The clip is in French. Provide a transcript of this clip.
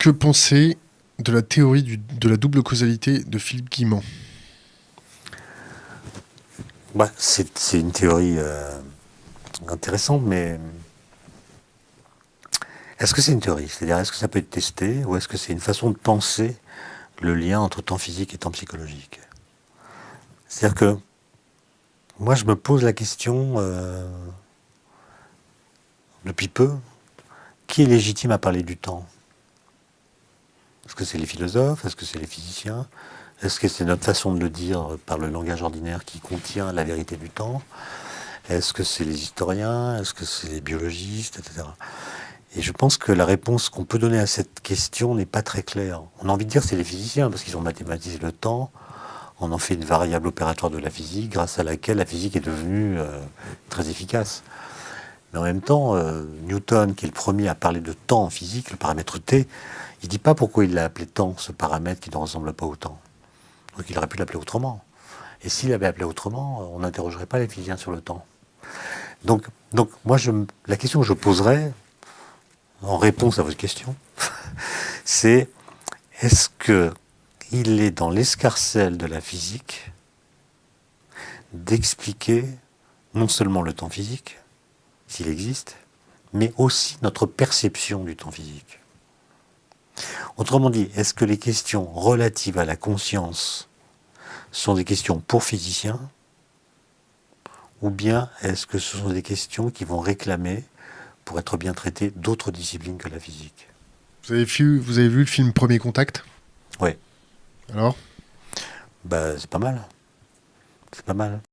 Que penser de la théorie de la double causalité de Philippe Guillemot? C'est une théorie intéressante, mais est-ce que c'est une théorie? C'est-à-dire, est-ce que ça peut être testé ou est-ce que c'est une façon de penser le lien entre temps physique et temps psychologique? C'est-à-dire que moi, je me pose la question depuis peu, qui est légitime à parler du temps? Est-ce que c'est les philosophes? Est-ce que c'est les physiciens? Est-ce que c'est notre façon de le dire par le langage ordinaire qui contient la vérité du temps? Est-ce que c'est les historiens? Est-ce que c'est les biologistes, etc. Et je pense que la réponse qu'on peut donner à cette question n'est pas très claire. On a envie de dire que c'est les physiciens, parce qu'ils ont mathématisé le temps, on en fait une variable opératoire de la physique, grâce à laquelle la physique est devenue très efficace. Mais en même temps, Newton, qui est le premier à parler de temps en physique, le paramètre T, il ne dit pas pourquoi il l'a appelé temps, ce paramètre qui ne ressemble pas au temps. Donc il aurait pu l'appeler autrement. Et s'il l'avait appelé autrement, on n'interrogerait pas les physiciens sur le temps. Donc, moi, la question que je poserais, en réponse à votre question, c'est est-ce qu'il est dans l'escarcelle de la physique d'expliquer non seulement le temps physique, s'il existe, mais aussi notre perception du temps physique. Autrement dit, est-ce que les questions relatives à la conscience sont des questions pour physiciens, ou bien est-ce que ce sont des questions qui vont réclamer, pour être bien traitées, d'autres disciplines que la physique? Vous avez vu le film Premier Contact? Oui, Alors? c'est pas mal. C'est pas mal.